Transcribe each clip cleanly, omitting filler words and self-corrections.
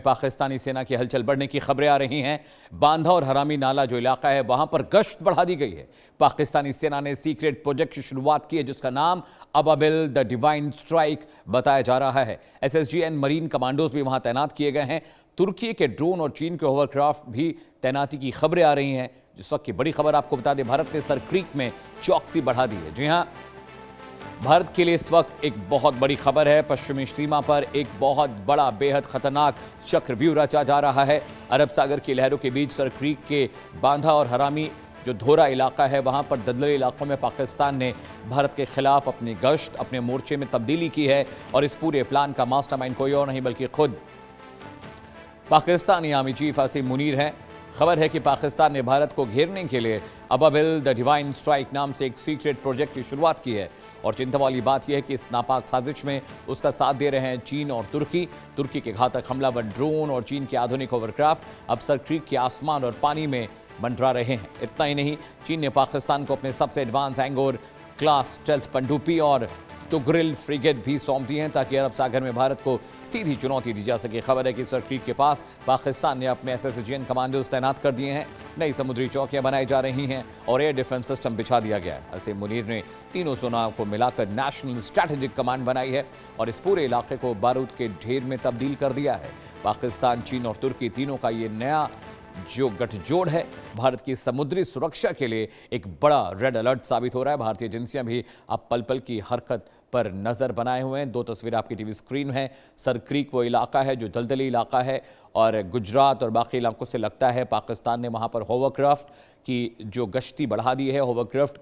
पाकिस्तानी सेना की हलचल बढ़ने की खबरें आ रही हैं। बांधा और हरामी नाला जो इलाका है वहां पर गश्त बढ़ा दी गई है। पाकिस्तानी सेना ने सीक्रेट प्रोजेक्ट की शुरुआत की है जिसका नाम अबाबिल द डिवाइन स्ट्राइक बताया जा रहा है। एसएसजीएन मरीन कमांडोज भी वहां तैनात किए गए हैं। तुर्की के ड्रोन और चीन के होवरक्राफ्ट भी तैनाती की खबरें आ रही हैं। जिस वक्त की बड़ी खबर आपको बता दें, भारत ने सर क्रीक में चौकसी बढ़ा दी है। जी हां, भारत के लिए इस वक्त एक बहुत बड़ी खबर है। पश्चिमी सीमा पर एक बहुत बड़ा बेहद खतरनाक चक्रव्यूह रचा जा रहा है। अरब सागर की लहरों के बीच सर क्रीक के बांधा और हरामी जो धोरा इलाका है वहां पर दलदली इलाकों में पाकिस्तान ने भारत के खिलाफ अपनी गश्त, अपने मोर्चे में तब्दीली की है। और इस पूरे प्लान का मास्टरमाइंड कोई और नहीं बल्कि खुद पाकिस्तानी आर्मी चीफ आसिम मुनीर है। खबर है कि पाकिस्तान ने भारत को घेरने के लिए अबाबिल द डिवाइन स्ट्राइक नाम से एक सीक्रेट प्रोजेक्ट की शुरुआत की है। और चिंता वाली बात यह है कि इस नापाक साजिश में उसका साथ दे रहे हैं चीन और तुर्की। तुर्की के घातक हमलावर ड्रोन और चीन के आधुनिक होवरक्राफ्ट अब सर क्रीक के आसमान और पानी में मंडरा रहे हैं। इतना ही नहीं, चीन ने पाकिस्तान को अपने सबसे एडवांस एंगोर क्लास स्टेल्थ पनडुब्बी और तुगरिल फ्रिगेट भी सौंप दी हैं ताकि अरब सागर में भारत को सीधी चुनौती दी जा सके। खबर है कि सर क्रीक के पास पाकिस्तान ने अपने एसएसजीएन कमांडोज तैनात कर दिए हैं। नई समुद्री चौकियां बनाई जा रही हैं और एयर डिफेंस सिस्टम बिछा दिया गया है। आसिम मुनीर ने तीनों सेनाओं को मिलाकर नेशनल स्ट्रैटेजिक कमांड बनाई है और इस पूरे इलाके को बारूद के ढेर में तब्दील कर दिया है। पाकिस्तान, चीन और तुर्की तीनों का ये नया जो गठजोड़ है भारत की समुद्री सुरक्षा के लिए एक बड़ा रेड अलर्ट साबित हो रहा है। भारतीय एजेंसियां भी अब पल पल की हरकत पर नजर बनाए हुए हैं। दो तस्वीर आपकी टीवी स्क्रीन है। सर क्रीक वो इलाका है जो दलदली इलाका है और गुजरात और बाकी इलाकों से लगता है पाकिस्तान ने वहां पर होवरक्राफ्ट की जो गश्ती बढ़ा दी है। होवरक्राफ्ट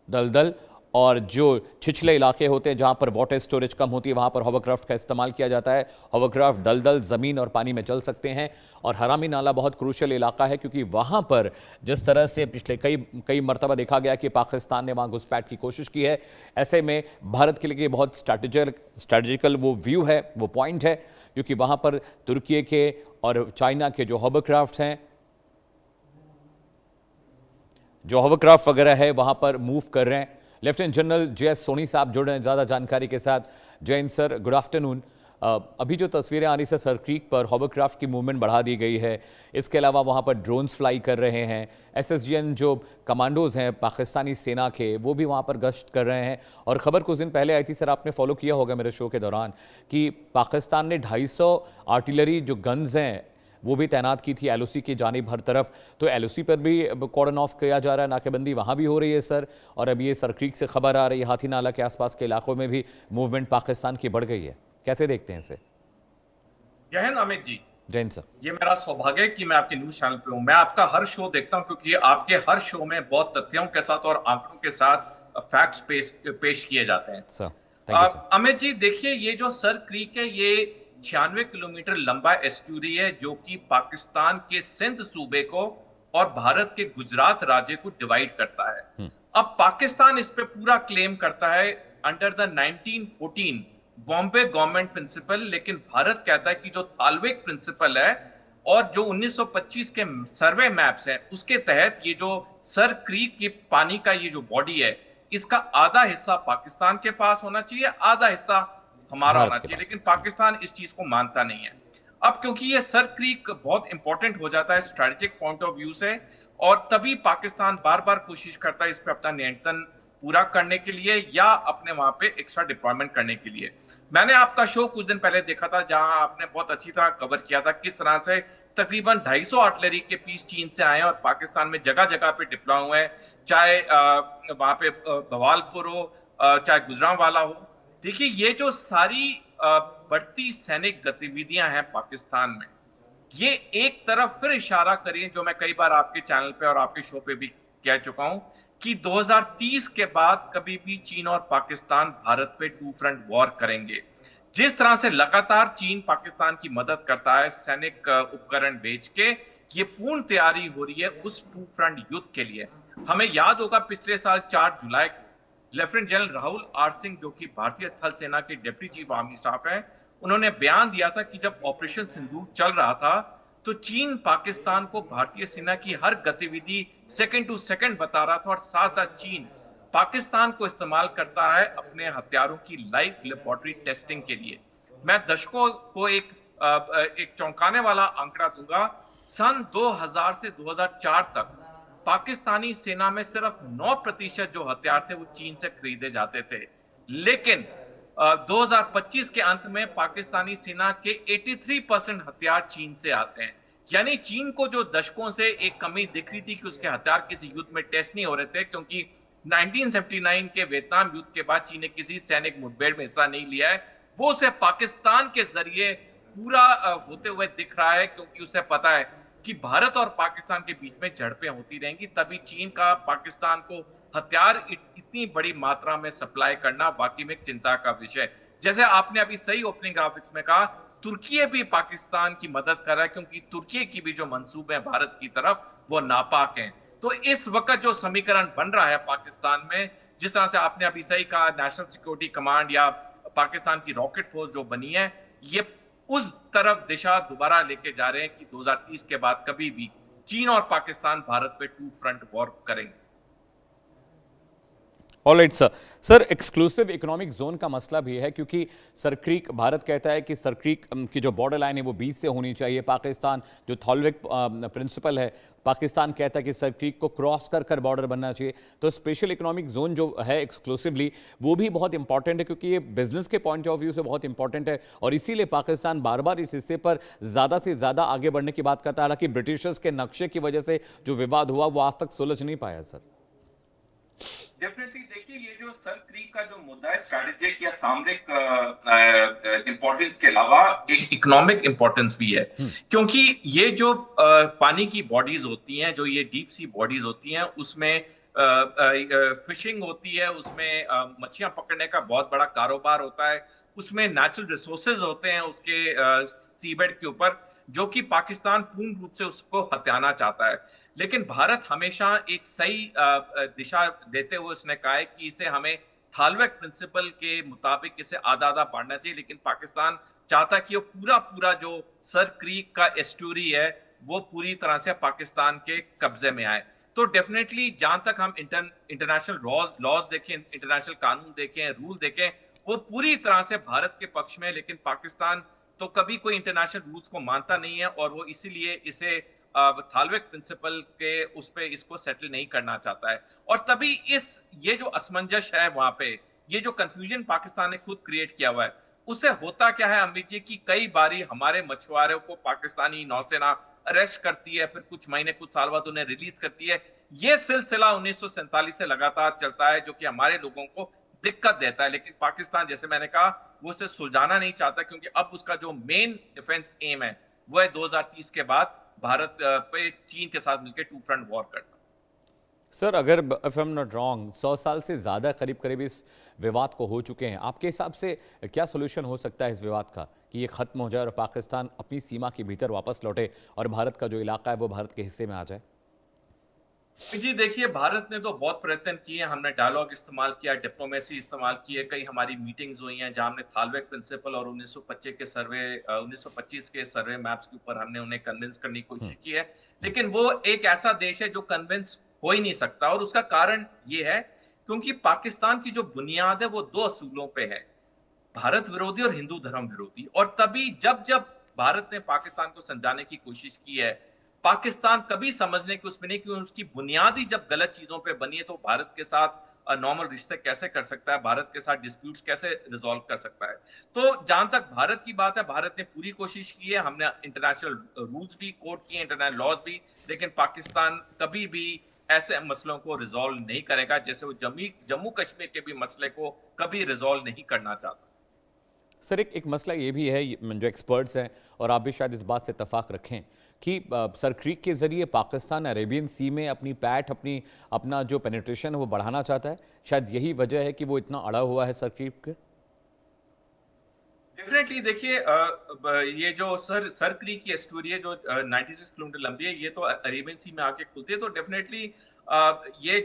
दलदल और जो छिछले इलाके होते हैं जहां पर वाटर स्टोरेज कम होती है वहां पर होवरक्राफ्ट का इस्तेमाल किया जाता है। होवरक्राफ्ट दलदल जमीन और पानी में चल सकते हैं। और हरामी नाला बहुत क्रूशियल इलाका है क्योंकि वहां पर जिस तरह से पिछले कई मरतबा देखा गया कि पाकिस्तान ने वहां घुसपैठ की कोशिश की है, ऐसे में भारत के लिए बहुत स्ट्रैटेजिकल वो व्यू है, वो पॉइंट है क्योंकि वहां पर तुर्की के और चाइना के जो होवरक्राफ्ट हैं, जो होवरक्राफ्ट वगैरह है वहां पर मूव कर रहे हैं। Lieutenant general JS. सोनी साहब जुड़ रहे हैं ज़्यादा जानकारी के साथ। Jain sir, good afternoon. अभी जो तस्वीरें आ रही है सर क्रीक पर होवरक्राफ्ट की मूवमेंट बढ़ा दी गई है। इसके अलावा वहाँ पर ड्रोन्स फ्लाई कर रहे हैं। एसएसजीएन जो कमांडोज हैं पाकिस्तानी सेना के वो भी वहाँ पर गश्त कर रहे हैं। और ख़बर कुछ दिन पहले आई थी सर, आपने फॉलो किया होगा मेरे शो के दौरान, कि पाकिस्तान ने 250 आर्टिलरी जो गन्स हैं वो भी तैनात की थी एलओसी की जानिब हर तरफ। तो एलओसी पर भी कॉर्डन ऑफ किया जा रहा है, नाकेबंदी वहाँ भी हो रही है सर। और अब ये सर क्रीक से खबर आ रही है हाथी नाला के आसपास के इलाकों में भी मूवमेंट पाकिस्तान की बढ़ गई है। कैसे देखते हैं इसे? जय हिंद अमित जी। जैन सर, ये मेरा सौभाग्य है कि मैं आपके न्यूज चैनल पे हूँ। मैं आपका हर शो देखता हूँ क्योंकि आपके हर शो में बहुत तथ्यों के साथ और आंकड़ों के साथ फैक्ट्स पेश किए जाते हैं sir thank you sir. Amit ji, देखिए, ये जो सर क्रीक है ये 96 किलोमीटर लंबा एस्ट्यूरी है जो कि पाकिस्तान के सिंध सूबे को और भारत के गुजरात राज्य को डिवाइड करता है। अब पाकिस्तान इस पे पूरा क्लेम करता है under the 1914 Bombay government principle, लेकिन भारत कहता है कि जो थालविक प्रिंसिपल है और जो 1925 के सर्वे मैप्स हैं उसके तहत ये जो सर क्रीक की पानी का ये जो बॉडी है इसका आधा हिस्सा पाकिस्तान के पास होना चाहिए, आधा हिस्सा हमारा होना चाहिए, लेकिन पाकिस्तान इस चीज को मानता नहीं है। अब क्योंकि ये सर क्रीक बहुत इंपॉर्टेंट हो जाता है स्ट्रेटेजिक पॉइंट ऑफ व्यू से, और तभी पाकिस्तान बार बार कोशिश करता है इस पे अपना नियंत्रण पूरा करने के लिए या अपने वहां पे एक्स्ट्रा डिप्लॉयमेंट करने के लिए। मैंने आपका शो कुछ दिन पहले देखा था जहां आपने बहुत अच्छी तरह कवर किया था किस तरह से तकरीबन 250 आर्टिलरी के पीस चीन से आए और पाकिस्तान में जगह जगह पे डिप्लॉय हुए हैं, चाहे वहां पे भवालपुर हो, चाहे गुजरांवाला हो। देखिए, ये जो सारी बढ़ती सैनिक गतिविधियां हैं पाकिस्तान में, ये एक तरफ फिर इशारा करिए जो मैं कई बार आपके चैनल पे और आपके शो पे भी कह चुका हूं कि 2030 के बाद कभी भी चीन और पाकिस्तान भारत पे टू फ्रंट वॉर करेंगे। जिस तरह से लगातार चीन पाकिस्तान की मदद करता है सैनिक उपकरण बेच के, ये पूर्ण तैयारी हो रही है उस टू फ्रंट युद्ध के लिए। हमें याद होगा पिछले साल 4 जुलाई को lieutenant general Rahul R Singh, जो कि भारतीय थल सेना के डिप्टी चीफ आर्मी स्टाफ हैं, उन्होंने बयान दिया था कि जब ऑपरेशन सिंदूर चल रहा था तो चीन पाकिस्तान को भारतीय सेना की हर गतिविधि सेकंड टू सेकंड बता रहा था और साथ साथ चीन पाकिस्तान को इस्तेमाल करता है अपने हथियारों की लाइव लेबोरेटरी टेस्टिंग के लिए। मैं दर्शकों को एक एक चौंकाने वाला आंकड़ा दूंगा। सन 2000 से 2004 तक पाकिस्तानी सेना में सिर्फ 9% जो हथियार थे वो चीन से खरीदे जाते थे। लेकिन 2025 के अंत में पाकिस्तानी सेना के 83% हथियार चीन से आते हैं। यानी चीन को जो दशकों से एक कमी दिख रही थी कि उसके हथियार किसी युद्ध में टेस्ट नहीं हो रहे थे, क्योंकि 1979 के वियतनाम युद्ध के बाद चीन ने किसी सैनिक मुठभेड़ में हिस्सा नहीं लिया है, वो उसे पाकिस्तान के जरिए पूरा होते हुए दिख रहा है, क्योंकि उसे पता है कि भारत और पाकिस्तान के बीच में झड़पें होती रहेंगी। तभी चीन का पाकिस्तान को हथियार इतनी बड़ी मात्रा में सप्लाई करना वाकई में एक चिंता का विषय। जैसे आपने अभी सही ओपनिंग ग्राफिक्स में कहा, तुर्की भी पाकिस्तान की मदद कर रहा है, क्योंकि तुर्की की भी जो मंसूबे हैं भारत की तरफ वो नापाक हैं। तो इस वक्त जो समीकरण बन रहा है पाकिस्तान में, जिस तरह से आपने अभी सही कहा, नेशनल सिक्योरिटी कमांड या पाकिस्तान की रॉकेट फोर्स जो बनी है, ये उस तरफ दिशा दोबारा लेके जा रहे हैं कि 2030 के बाद कभी भी चीन और पाकिस्तान भारत पे टू फ्रंट वॉर करेंगे। Alright sir. Sir, exclusive economic zone का मसला भी है, क्योंकि सरक्रीक, भारत कहता है कि सरक्रीक की जो बॉर्डर लाइन है वो बीच से होनी चाहिए। पाकिस्तान, जो थॉलविक प्रिंसिपल है, पाकिस्तान कहता है कि सरक्रीक को क्रॉस कर कर बॉर्डर बनना चाहिए। तो स्पेशल इकोनॉमिक जोन जो है एक्सक्लूसिवली, वो भी बहुत इंपॉर्टेंट है, क्योंकि ये बिजनेस के पॉइंट ऑफ व्यू से बहुत इंपॉर्टेंट है, और इसीलिए पाकिस्तान बार बार इस हिस्से पर ज़्यादा से ज़्यादा आगे बढ़ने की बात करता है। हालांकि ब्रिटिशर्स के नक्शे की वजह से जो विवाद हुआ वो आज तक सुलझ नहीं पाया। सर, डेफिनेटली देखिए, ये जो सर क्रीक का जो मुद्दा है, स्ट्रैटेजिक या सामरिक इंपॉर्टेंस के अलावा एक इकोनॉमिक इंपॉर्टेंस भी है, क्योंकि ये जो पानी की बॉडीज होती हैं, जो ये डीप सी बॉडीज होती हैं, उसमें फिशिंग होती है, उसमें मछलियां पकड़ने का बहुत बड़ा कारोबार होता है, उसमें नेचुरल रिसोर्सेज होते हैं उसके सीबेड के ऊपर, जो कि पाकिस्तान पूर्ण रूप से उसको हथियाना चाहता है। लेकिन भारत हमेशा एक सही दिशा देते हुए उसने कहा है कि इसे हमें थालवेक प्रिंसिपल के मुताबिक इसे आधा आधा बांटना चाहिए। लेकिन पाकिस्तान चाहता कि वो पूरा पूरा जो सर क्रीक का एस्टूरी है वो पूरी तरह से पाकिस्तान के कब्जे में आए। तो डेफिनेटली जहां तक हम इंटरनेशनल लॉज देखें, इंटरनेशनल कानून देखें, रूल देखें, वो पूरी तरह से भारत के पक्ष में। लेकिन पाकिस्तान तो कभी कोई इंटरनेशनल रूल्स को मानता नहीं है, और वो इसीलिए इसे थालवेक प्रिंसिपल के उस पे इसको सेटल नहीं करना चाहता है। और तभी ये जो असमंजस है वहां पे, ये जो कंफ्यूजन पाकिस्तान ने खुद क्रिएट किया हुआ है, उससे होता क्या है अमित जी, की कई बारी हमारे मछुआरों को पाकिस्तानी नौसेना अरेस्ट करती है, फिर कुछ महीने कुछ साल बाद उन्हें रिलीज करती है। ये सिलसिला 1947 से लगातार चलता है, जो कि हमारे लोगों को दिक्कत देता है। लेकिन पाकिस्तान, जैसे मैंने कहा, वो इसे सुलझाना नहीं चाहता, क्योंकि अब उसका जो मेन डिफेंस एम है वो है 2030 के बाद भारत पे चीन के साथ मिलकर टू फ्रंट वॉर करना। सर, अगर if I am not wrong 100 साल से ज़्यादा करीब करीब इस विवाद को हो चुके हैं, आपके हिसाब से क्या सोल्यूशन हो सकता है इस विवाद का, कि ये ख़त्म हो जाए और पाकिस्तान अपनी सीमा के भीतर वापस लौटे और भारत का जो इलाका है वो भारत के हिस्से में आ जाए? जी देखिए, भारत ने तो बहुत प्रयत्न किए, हमने डायलॉग इस्तेमाल किया, डिप्लोमेसी इस्तेमाल की है, कई हमारी मीटिंग्स हुई हैं जहां हमने थालवेक प्रिंसिपल और 1925 के सर्वे मैप्स के ऊपर हमने उन्हें कन्विंस करने की कोशिश की है। लेकिन वो एक ऐसा देश है जो कन्विंस हो ही नहीं सकता, और उसका कारण ये है क्योंकि पाकिस्तान की जो बुनियाद है वो दो असूलों पे है, भारत विरोधी और हिंदू धर्म विरोधी। और तभी जब जब भारत ने पाकिस्तान को समझाने की कोशिश की है, पाकिस्तान कभी समझने की उसमें नहीं, क्योंकि उसकी बुनियादी जब गलत चीजों पे बनी है तो भारत के साथ नॉर्मल रिश्ते कैसे कर सकता है, भारत के साथ डिस्प्यूट्स कैसे रिजॉल्व कर सकता है। तो जहां तक भारत की बात है, भारत ने पूरी कोशिश की है, हमने इंटरनेशनल रूल्स भी कोड किए, इंटरनेशनल लॉज भी, लेकिन पाकिस्तान कभी भी ऐसे मसलों को रिजॉल्व नहीं करेगा, जैसे वो जम्मू कश्मीर के भी मसले को कभी रिजॉल्व नहीं करना चाहता। सर, एक मसला ये भी है, जो एक्सपर्ट्स हैं और आप भी शायद इस बात से इत्तेफाक रखें कि सर क्रीक के ज़रिए पाकिस्तान अरेबियन सी में अपना जो पेनिट्रेशन है वो बढ़ाना चाहता है। शायद यही वजह है कि वो इतना अड़ा हुआ है सर क्रीक के। डेफिनेटली देखिए, ये जो सर क्रीक की एस्टूरी है जो 96 किलोमीटर लंबी है, ये तो अरेबियन सी में आके खुलती है। तो डेफिनेटली ये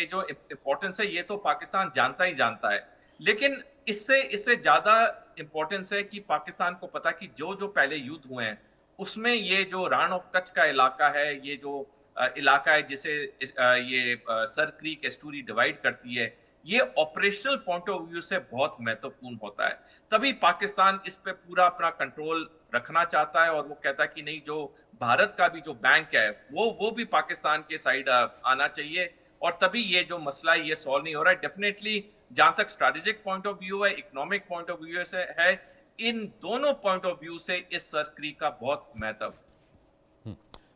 जो इम्पोर्टेंस है, ये तो पाकिस्तान जानता ही जानता है। लेकिन इससे ज्यादा इम्पोर्टेंस है कि पाकिस्तान को पता कि जो पहले युद्ध हुए हैं उसमें ये जो रान ऑफ कच्छ का इलाका है, ये जो इलाका है जिसे ये सर क्रीक एस्टूरी डिवाइड करती है, ये ऑपरेशनल पॉइंट ऑफ व्यू से बहुत महत्वपूर्ण होता है। तभी पाकिस्तान इस पे पूरा अपना कंट्रोल रखना चाहता है और वो कहता है कि नहीं, जो भारत का भी जो बैंक है वो भी पाकिस्तान के साइड आना चाहिए, और तभी ये जो मसला है ये सॉल्व नहीं हो रहा है। डेफिनेटली जहां तक स्ट्रेटेजिक पॉइंट ऑफ व्यू है, इकोनॉमिक पॉइंट ऑफ व्यू से है, इन दोनों पॉइंट ऑफ व्यू से इस सर क्रीक का बहुत महत्व।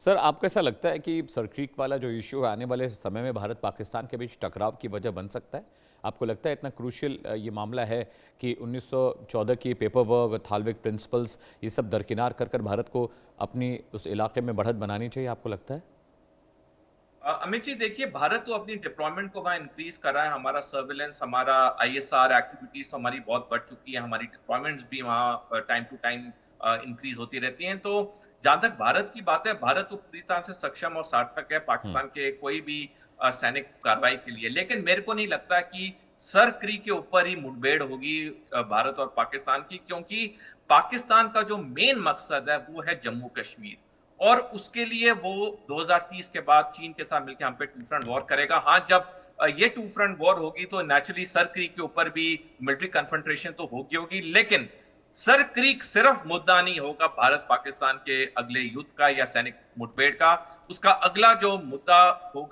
सर, आपको ऐसा लगता है कि सर क्रीक वाला जो इशू है आने वाले समय में भारत पाकिस्तान के बीच टकराव की वजह बन सकता है? आपको लगता है इतना क्रूशियल ये मामला है कि 1914 की पेपर वर्क, थालविक प्रिंसिपल्स, ये सब दरकिनार कर कर भारत को अपनी उस इलाके में बढ़त बनानी चाहिए, आपको लगता है? अमित जी, देखिए, भारत तो अपनी डिप्लॉयमेंट को वहां इंक्रीज कर रहा है। हमारा सर्विलेंस, हमारा आईएसआर एक्टिविटीज तो हमारी बहुत बढ़ चुकी है। हमारी डिप्लॉयमेंट्स भी वहां टाइम टू टाइम इंक्रीज होती रहती हैं। तो जहां तक भारत की बात है, भारत तो पूरी तरह से सक्षम और सार्थक है पाकिस्तान के कोई भी सैनिक कार्रवाई के लिए। लेकिन मेरे को नहीं लगता कि सर क्रीक के ऊपर ही मुठभेड़ होगी भारत और पाकिस्तान की, क्योंकि पाकिस्तान का जो मेन मकसद है वो है जम्मू कश्मीर, और उसके लिए वो 2030 के बाद चीन के साथ मिलकर हम पे टू फ्रंट वॉर करेगा। हाँ, जब ये टू फ्रंट वॉर होगी तो नेचुरली सर क्रीक के ऊपर भी मिलिट्री कन्फ्रंटेशन तो होगी, लेकिन सर क्रीक सिर्फ मुद्दा नहीं होगा भारत पाकिस्तान के अगले युद्ध का या सैनिक मुठभेड़ का। उसका अगला जो मुद्दा होगा